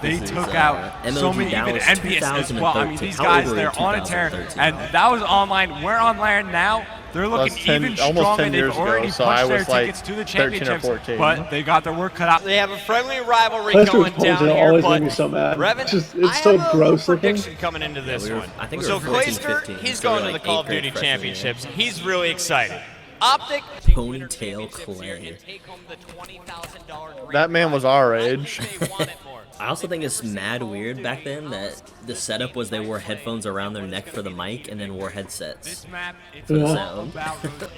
they This took is, out so MLG many, even Dallas Envious as well. I mean, 2013. these How guys, old were you they're in on a tear, 2013? and that was online. We're online now. They're looking That's 10 even almost stronger. 10 They've years ago, already so I punched their was, like, tickets to the 13 or championships, 14. but they got their work cut out. They have a friendly rivalry Clash going Royale down will here, always but make me so mad. Revan, It's so gross looking. prediction coming into this one. I think we So were 14, Clayster, 15, he's so we were going to the like Call of 8th grade Duty freshman year. Championships. He's really excited. Optic, Ponytail Clay. That man was our age. I also think it's mad weird back then that the setup was they wore headphones around their neck for the mic and then wore headsets Map, it's for the Yeah. sound.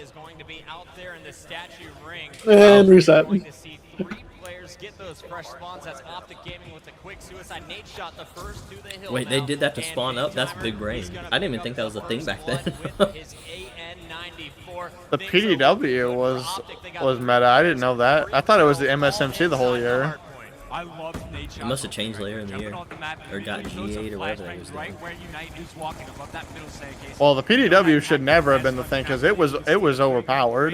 is going to be out there in the statue ring. And reset. Going to see 3 players get those fresh spawns. That's Optic Gaming with the quick suicide. Nate shot the first to the hill. Wait, they now, did that to and spawn up? That's Timer big brain. is gonna I didn't even pick think up that was a the thing first back blood then. with his AN-94. The Things are PDW looking was good for Optic. They got was meta. I didn't know that. I thought it was the MSMC the whole inside year. hardpoint. I love Nate It must have changed later in the year. Or got G8 or whatever they was Right doing. where Unite is walking above that middle staircase. Well, the PDW should never have been the thing because it was overpowered.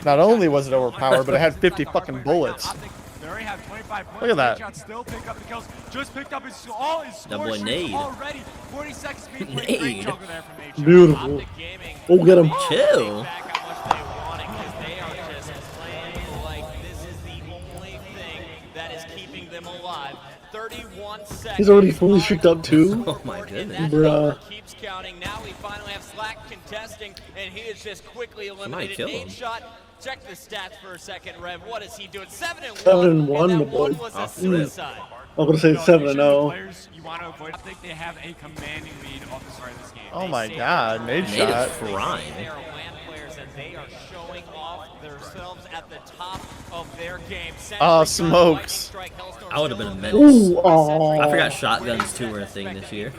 Not only was it overpowered, but it had 50 fucking bullets. They already have 25 points. Look at that. Nate still pick up the kills. Just picked up his all his That score boy streaks Nade. already. 46 speed play. Nade. Great juggle there from Nate. Beautiful. Optic Gaming. Go get him. Chill. Back how much they want it, 'cause they are just playing like this is the only thing that is keeping them alive. 31 seconds. He's already fully streaked up too. Oh my goodness. That Bruh. number keeps counting. Now we finally have Slack contesting, and he is just quickly eliminated. kill him. Nade shot. Check the stats for a second, Rev. What is he doing? 7-1. 7-1, and my that boy. one was a Off the rip. suicide. I'm gonna say 7-0. Players you want to avoid. I think they have a commanding lead off the start of this game. Oh my god, Nade Nade shot. is They frying. are WAN players, and they are showing off themselves at the top of their game. Oh, Sentry gun, smokes. lightning strike, Hellstorm I would have been a still menace. Ooh, aw. I forgot shotguns too were a thing this year.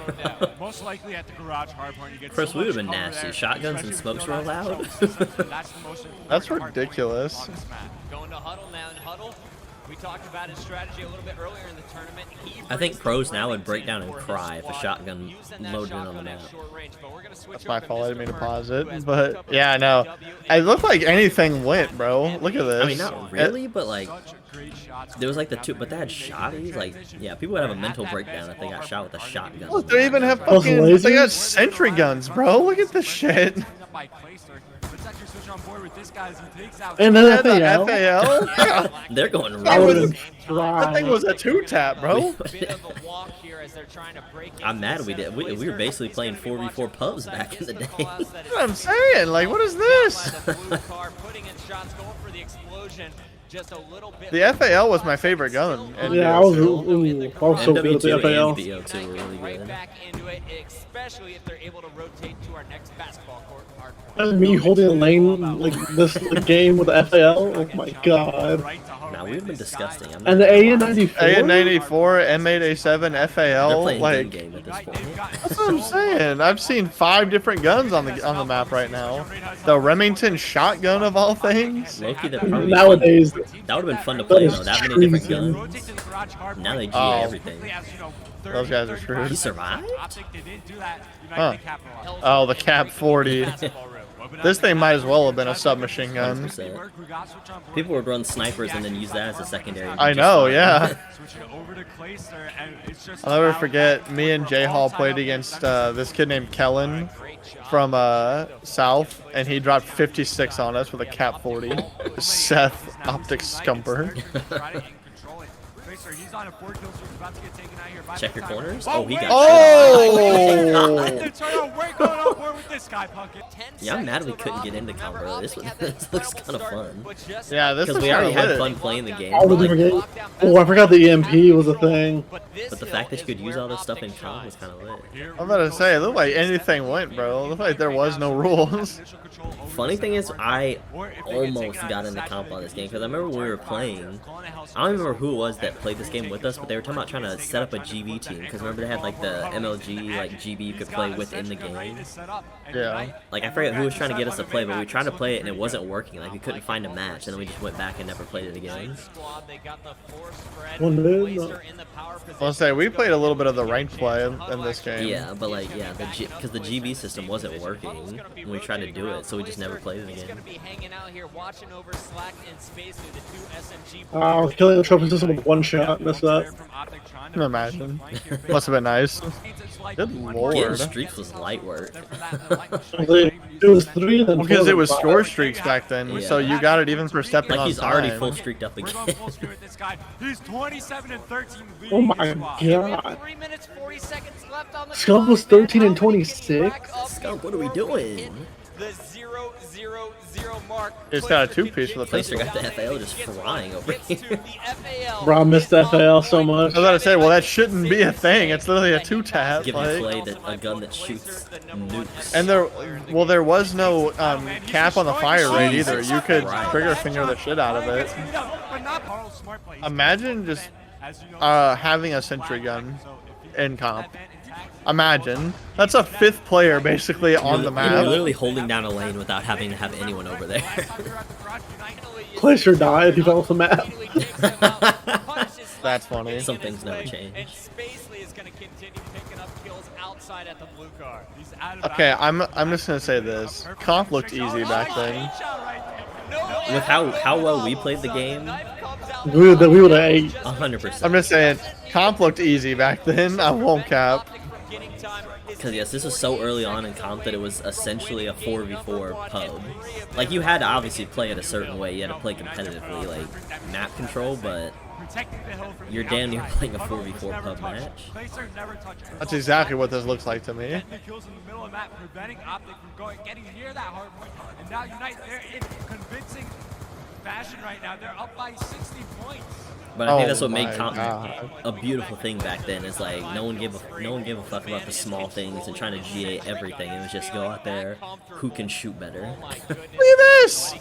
Most likely at the garage hardpoint. You get Chris, so we much would've been cover nasty. there, Shotguns and especially if smokes you know were that's allowed. the most important That's hardpoint ridiculous. on this map. Going to Huddle now, and Huddle, we talked about his strategy a little bit earlier in the tournament. He I think brings pros the now would break Remington down and for his cry if a squad, shotgun using that loaded in on the shotgun at map. short range, but we're gonna switch That's my over to fault. I didn't mean to Mr. pause Murray, it, who has but picked up yeah, I know. a It looked like anything went, bro. Look at this. I mean, not really, but like, Such great shots. there was like the two, but they had shotties. Like, yeah, people would have a mental breakdown if they got shot with a shotgun. Look, they even have Those fucking. They got lasers? sentry guns, bro. Look at this shit. By Clayster. Let's actually switch on board with this guy as he takes out. And They then had the FAL. FAL. Yeah. They're going I was- would rogue. have That thing tried. was a 2-tap, bro. bit of a walk here as they're trying to break I'm into mad the we center. did. We were Clayster, basically he's playing gonna be 4v4 watching pubs outside back in just the to day. call out that That's what I'm saying. Like, what is this? by the blue car, putting in shots, going for the explosion. Just a little bit. The FAL was my favorite gun. in Yeah, I was, BO2. ooh, I was so good at the MW2 FAL. and BO2 were really right good. back into it, especially if they're able to rotate to our next basketball court. That's me holding a lane like this game with the FAL. Oh my god. Nah, we've been disgusting. I'm And not the gonna lie. AN-94. AN-94, M8A7, They're FAL. playing Like, good game at this point. that's what I'm saying. I've seen 5 different guns on the map right now. The Remington shotgun of all things. Loki, that probably Nowadays, that would have been fun to play though. That many different treason. guns. Now they GA Oh. everything. Those guys are screwed. He survived? Huh. Oh, the Cap 40. This thing might as well have been a submachine gun. 100%. People would run snipers and then use that as a secondary. I just know, fine. yeah. Switching over to Clayster, and it's just I'll never about forget, me and Jay Hall played against this kid named Kellen from South, and he dropped 56 on us with a Cap 40. Seth Optic Scumper. Check your corners. Oh, he got Oh! Yeah, I'm mad we couldn't get into combo. This looks kind of fun. Yeah, this Because is we kind already of had lit. fun playing the game. all the But, different games. Oh, I forgot the EMP was a thing. but the fact that you could use all this stuff in comp was kind of lit. I'm about to say, it looked like anything went, bro. It looked like there was no rules. Funny thing is, I almost got into comp on this game because I remember when we were playing. I don't remember who it was that played this game with us, but they were talking about trying to set up a GV team because remember they had like the MLG like GB you could play within the game. And Yeah. Unite, Like, I and forget we're who was back trying to get inside us to on the play, main but we map. tried to So play it and it for wasn't Rico, working. Like, we couldn't find a match, and then we just went back and never played it again. Squad, they got the force spread, One minute, placed no. her in the power position. I'll say we played a little bit of the ranked play in this game. Yeah, but like, yeah, because the GB system wasn't working when we tried to do it, so we just never played it He's again. gonna be hanging out here, watching over Slack and Space through the two SMG. I was killing the trophy system with one shot. Missed that. Can you imagine? Must have been nice. Good Getting lord. streaks was light work. It was 3 and then Well, because 4 it and was 5. score streaks back then, so you got it even for stepping Like, on he's already time. full streaked up We're again. going full screen with this guy. He's 27 and 13 leading Oh my the squad. god. 3 minutes 40 seconds left on the Scump clock. was 13 and 26. Scump, what are we doing? The 0-0-0 mark. It's got a two-piece for the Placer pistol. got the FAL just flying over here. Bro, I missed the FAL so much. I was about to say, well, that shouldn't be a thing. It's literally a two-tap. Give Like, Clay a gun that shoots nukes. and there was no cap on the fire rate either. You could Right. trigger finger the shit out of it. But not Carl Smart play. Imagine just As you know, having a sentry gun so if you in comp. have that intact, Imagine. That's a 5th player basically on the You're map. literally holding down a lane without having to have anyone over there. Placer died. He fell off the map. That's funny. Some things never And change. Spacely is going to continue picking up kills outside at the blue car. he's out of Okay, I'm just gonna say this. Comp looked easy back then. With how well we played the game, We would have ate. 100%. I'm just saying, comp looked easy back then. I won't cap. Because yes, this was so early on in comp that it was essentially a 4v4 pub. Like, you had to obviously play it a certain way. You had to play competitively, like map control, but you're damn near playing a 4v4 pub match. That's exactly what this looks like to me. Getting the kills in the middle of the map, preventing Optic from getting near that hard point. And now Unite, they're in convincing fashion right now. They're up by 60 points. But I think that's Oh what made my comp God. a beautiful thing back then. Is like no one gave a fuck about the small things and trying to GA everything. It was just go out there, who can shoot better. Look at this!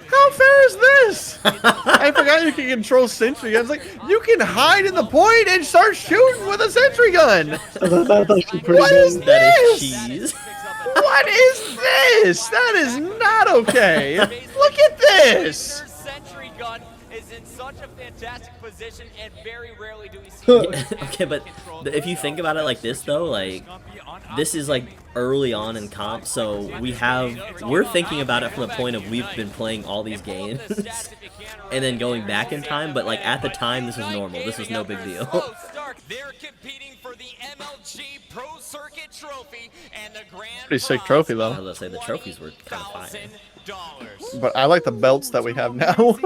How fair is this? I forgot you can control sentry guns. Like, you can hide in the point and start shooting with a sentry gun. That's actually pretty What is good. That is this? cheese. What is this? That is not okay. Look at this. Sentry gun is in such a fantastic position, and very rarely do we see. Okay, but if you think about it like this though, like this is like early on in comp, so we're thinking about it from the point of we've been playing all these games and then going back in time, but like at the time this was normal. This was no big deal. They're competing for the MLG Pro Circuit Trophy and the grand Pretty sick trophy I though. was gonna say the trophies were kind of fire. $20,000. But I like the belts that we have now.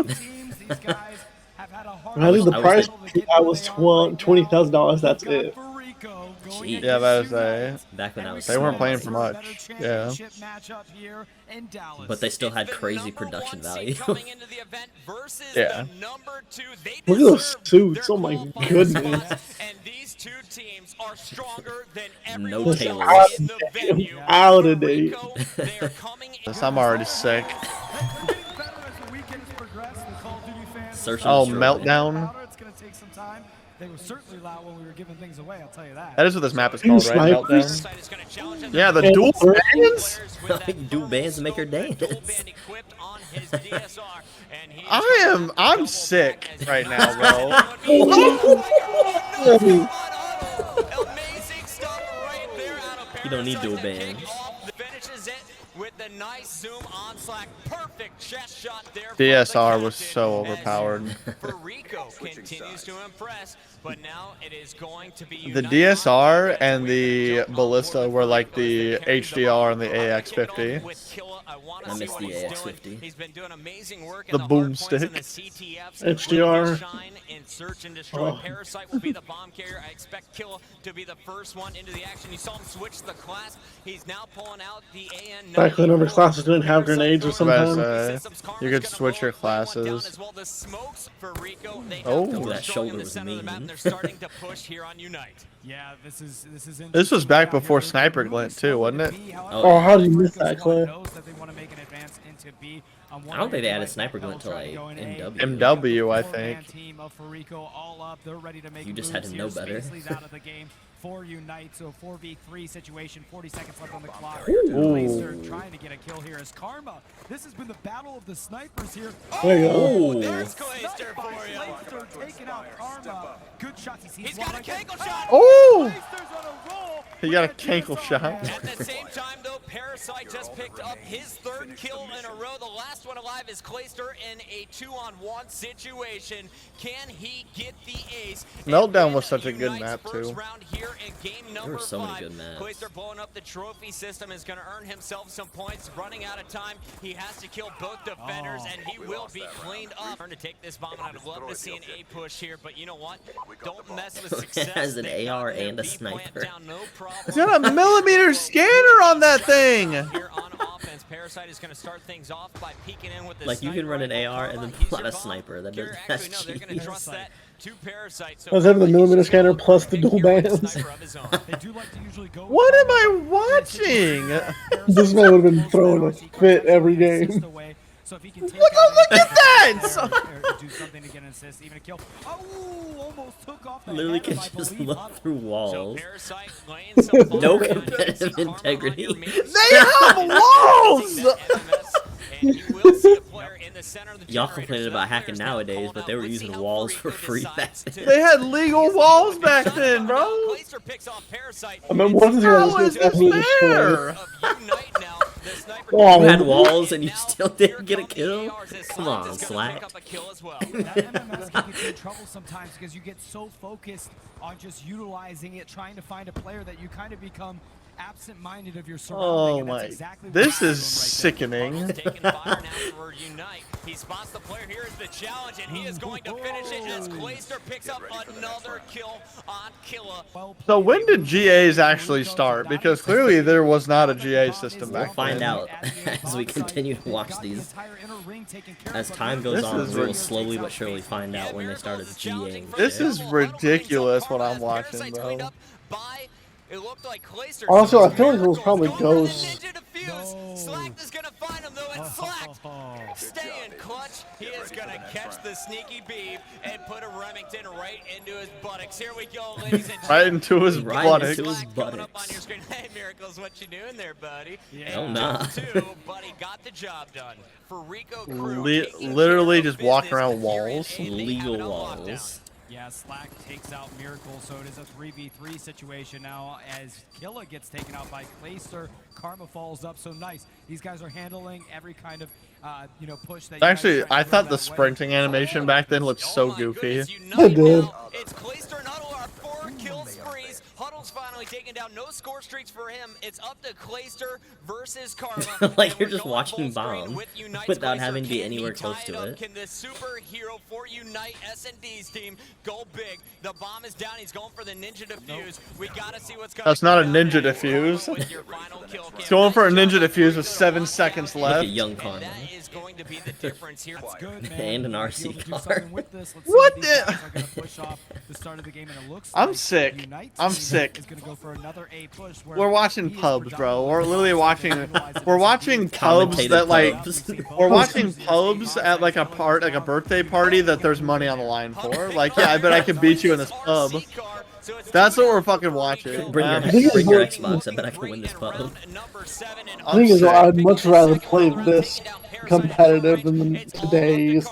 I think the I price was I was $20,000. That's it. Jeez. Yeah, that was a. Back when I was They weren't small. playing for much. Yeah. But they still had crazy production value. Yeah. Look at those suits. Oh my goodness. And these two teams are stronger than No everyone tailors. else in the venue. Out of date. Rico, they are coming in. I'm already sick. Search and Oh, destroy. meltdown. It's going to take some time. They were certainly loud when we were giving things away, I'll tell you that. That is what this map is called, right? Meltdown. Snipers. Is gonna challenge him. Yeah, the And dual third- bands. You do bands and make her dance. Dual band equipped on his DSR, and he is I'm sick right now, bro. amazing stuff right there out of You don't need dual Parasite to bands. kick off the- Finishes it with the nice zoom on Slack. Perfect chest shot there. from DSR the was captain so as overpowered. Rico continues to impress, but now it is going to be The United DSR on and the defense. Ballista were like the HDR and the AX50. I missed the AX50. He's been doing amazing work The in boom hard points and stick. the CTFs. HDR. Will he shine in search and destroy. Oh. Parasite will be the bomb carrier. I expect Kill to be the first one into the action. You saw him switch the class. He's now pulling out the AN. Back when other classes didn't have grenades or something. You could switch your classes. Oh. That shoulder was mean. They're starting to push here on Unite. Yeah, this is This was back before Sniper Glint too, wasn't it? Oh, how did you miss that, Clay? Knows that they want to make an advance into B. on I don't think they added right sniper back. glint to Bell's like trying to go in A. MW. MW, I Four-man think. team of Farico all up. They're ready to make You just had moves to know here. better. Spacely's out of the game for Unite, so 4v3 situation, 40 seconds left on the clock. Ooh. Glacier trying to get a kill here as Karma. This has been the battle of the snipers here. There you go. Oh, There's Clayster for you. Glacier taking out Karma. Good shots. He's got a cankle shot. Oh! Glaciers on a roll. He got a cankle shot. At the same time, though, Parasite just picked up his third kill in a row. The last one alive is Clayster in a 2-on-1 situation. Can he get the ace? Meltdown And was such a good Unite's map, first too. round here in game number were so many 5. good maps. Clayster blowing up the trophy system is going to earn himself some points. Running out of time, he has to kill both defenders, and he will be cleaned up. Turn to take this bomb, and I'd love to see an A push here, but you know what? Don't mess with success. Has an They got AR their and a B plant sniper. down, no problem. He's got a millimeter scanner on that thing. Here on offense, Parasite is going to start things off by peeking in with the Like, you can sniper run an rifle. AR and Karma, then he's pull out your a bomb. sniper. That Here, does- actually, that's no, they're going to cheap. trust that to Parasite. So I was having the Karma, millimeter he's scanner gonna go plus the and dual here with a bands. sniper of his own. They do like to usually go. What am I watching? This man would have been throwing a fit every game. So if he can take Look out at that! or do something to get an assist, even a kill. Oh, almost took off the Literally head can of, I just believe, look Huddle. through So walls. Parasite laying some No fire down. competitive Karma on integrity. your main They have walls! that MMS, and you will see a player in the center of the Y'all generator. complaining So about that hacking player's now nowadays, called but they out. were Let's using see how walls for Farico free back decides then. They had legal walls back then, bro. Clayster picks off Parasite. I mean, what is your How is this fair? Of Unite now. The sniper Oh, You had man. walls and you now still here didn't get a come the kill? ARs as Come Slimes on, is gonna Slack. pick up a kill as well. That MMS can get you in trouble sometimes because you get so focused on just utilizing it, trying to find a player that you kind of become absent-minded of your surrounding. Oh and that's my. exactly what This he's is doing right there. sickening. He's taking fire now for Unite. He spots the player. Here is the challenge, and he is going to finish it as Clayster picks up another kill on Killa. Well So played. when did GAs actually start? Because clearly there was not a GA system We'll back find then. out as we continue to watch these. As time goes This on, is we will rid- slowly but surely find out when they started GAing. This is ridiculous what I'm watching, bro. It looked like Clayster. Also, I feel like it was probably Going for the Ghost. ninja defuse. Slack is gonna find him though, and Slack staying clutch. He is gonna catch the sneaky beef and put a Remington right into his buttocks. Here we go, ladies and Right gentlemen. into his Right buttocks. into his Slack coming up on buttocks. your screen. Hey, Miracles, what you doing there, buddy? Oh, nah. Two, but he got the job done. For Rico Crew, Li- taking literally care of just walking business around here in walls. A. They have it Legal on lockdown. walls. Yeah, Slack takes out Miracle, so it is a 3v3 situation now as Killa gets taken out by Clayster. Karma falls up, so nice. These guys are handling every kind of, push that you guys Actually, try to I throw thought the that way. sprinting animation back then looked so my goofy. goodness, Unite It did. now. It's Clayster and Huddle, our 4 kill sprees. Huddle's finally taken down. No score streaks for him. It's up to Clayster versus Karma. Like And you're we're just going watching full screen Bomb with Unite's without Clayster. having to be Can he anywhere close tie to up? it. Can the superhero for Unite S&D's team go big? The bomb is down. He's going for the ninja defuse. We gotta see what's going on. That's not a ninja defuse. He's going for a ninja defuse with 7 seconds Look at left. young And Karma. that is going to be the difference here. That's good, man. And an We'll be RC able to do car. something with this. Let's see What if these the- guys are gonna push off the start of the game, and it looks I'm like sick. Unite's I'm team sick. is gonna go for another A push where We're watching he is pubs, bro. We're predominantly literally watching. We're watching pubs Commentated that like. pubs. We're watching pubs at like a birthday party that there's money on the line for. Like, yeah, I bet I could beat you in this pub. That's what we're fucking watching. Bring your, I'm think it's bring your more- Xbox. I bet I can win this pub. The thing is, I'd much rather play this competitive than today's.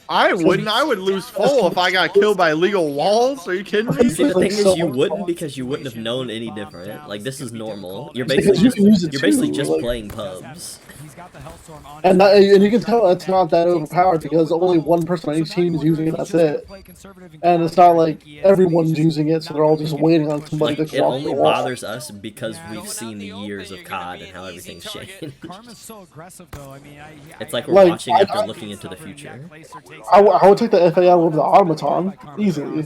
I wouldn't. I would lose full if I got killed by illegal walls. Are you kidding me? See, the thing is, So- you wouldn't because you wouldn't have known any different. Like, this is normal. You're Because basically you just, can use it you're basically too, just like- playing pubs. He's got the Hellstorm on And, his- and you can tell it's not that overpowered because only one person on each team is using it, that's it. And it's not like everyone's using it, so they're all just waiting on somebody Like, to it cross only the wall. bothers us because we've seen the years of COD and how everything's changed. Karma's so aggressive, though. I mean, It's like we're Like, watching I- after I- looking into the future. I would take the FAL over the Automaton, easily.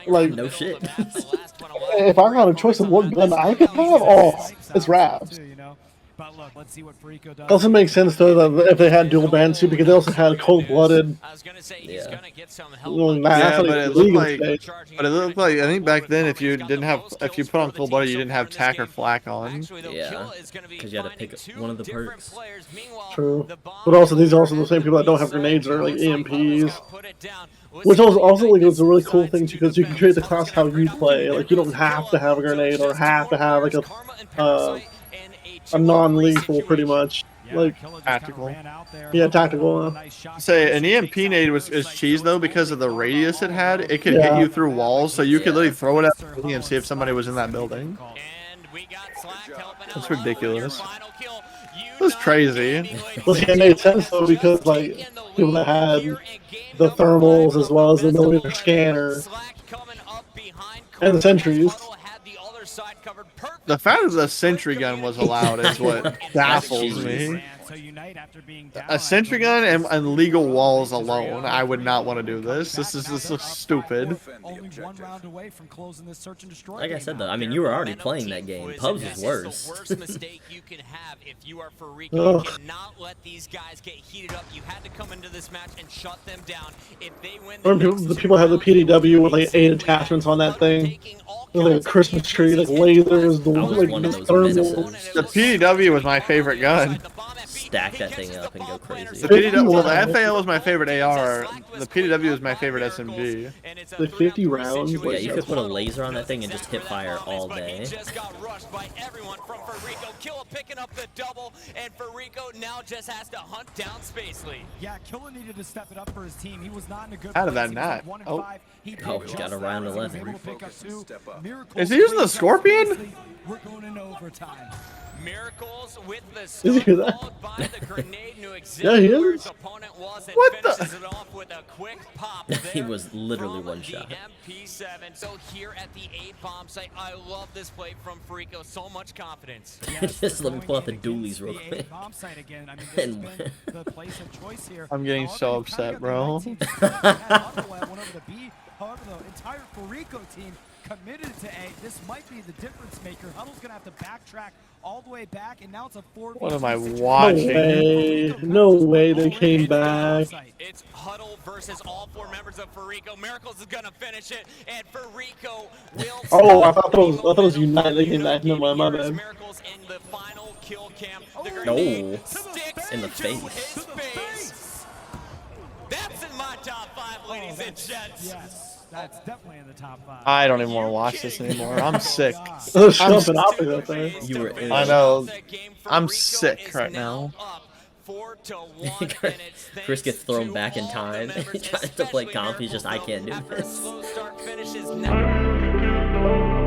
Like, No shit. if I got a choice of what gun I could have, oh, it's Ravs. But look, let's see what Furico does. Also makes sense though that if they had dual bans too, because they also had cold-blooded. I was gonna say he's Yeah. gonna get some help. Well, on nah, this. that's Yeah, like but it illegal looked like, today. but it looked like I think back then if you didn't have if you put on full body you didn't have tack or flak on. Actually, though, Yeah, Killa is gonna be 'cause you had to finding pick two one of the different perks. players. Meanwhile, True. the bomb But also these are also the is same people that don't have reset. grenades or like Looks Bubba's EMPs. gonna put it down. Let's Which see also, what also like United it's a really cool decides thing to because do you can create the defense. class how you play. Like you don't have to have a grenade or have to have like a non-lethal pretty much. Like Killa just tactical. kinda ran out there. Yeah, tactical. Nice shot. Say an EMP nade is cheese though because of the radius it had. It could Yeah. hit you through walls, so you could literally throw it at Mr. the building and see if somebody was in that building. And we got Slack helping That's out. ridiculous. Final kill. That's crazy. Well, see, it made sense though because like people that had the thermals as well as the millimeter scanner and the sentries. The fact that the sentry gun was allowed is what baffles me. So Unite, after being down, A sentry gun and legal walls alone, I would not want to do this. This is stupid. only one round away from closing this search and destroy. Like I game said out. though, I mean you were already playing that game. Pubs is The worse. worst mistake you can have if you are Furico. You Ugh. cannot let these guys get heated up. You had to come into this match and shut them down. If they win Or people, the people have the PDW with like 8 attachments on that thing. With, like a Christmas tree, like lasers, the I was like one of the those thermals. menaces. The PDW was my favorite gun. Stack that thing up and go crazy. The PDW, well, the FAL was my favorite AR. The PDW was my favorite SMG. The 50 rounds, Yeah, like, you could put a laser on that thing and just hit fire all day. Just got rushed by everyone from Furico. Killa picking up the double, and Furico now just has to hunt down Spacely. Yeah, Killa needed to step it up for his team. He was not in a good How did place. that He was at not? 1 and Oh. 5. He did Oh, he just got a that. round He was 11. able to pick up 2. Miracles Is he using the brings up Scorpion? Spacely. We're going into overtime. Miracles with the Did you hear stun that? followed by the grenade to Yeah, he exactly where is. his opponent was and What the- finishes it off with a quick pop He there was literally from one the shot. MP7. So here at the 8 bomb site, I love this play from Furico. So much confidence. Just let me Going pull out the in dualies against real the A quick. bomb site again. I mean, this has And- been the place of choice here. I'm getting However, so you've kinda upset, got the right bro. team. They had Ottawa at one over the B. However, the entire Furico team committed to A. This might be the difference maker. Huddle's going to have to backtrack all the way back, and now it's a 4v2 What am I situation. No watching? way. No way they came back. It's Huddle versus all 4 members of Furico. Miracles is gonna finish it, and Furico will. Oh, I thought it was United. They came back. Never mind, my bad. Miracles in the final kill cam. The No. grenade sticks In the to face. his face. That's in my top 5, ladies and gents. Yes, that's definitely in the top 5. I don't even want to watch this anymore. I'm sick. There's jumping off of there. You were in. I know. I'm Furico sick is right now. up 4-1, and it's Chris gets thanks thrown to back in all the time. members, Trying to play especially comp, he's just, I can't do Miracles, though. this. After a slow start finishes now.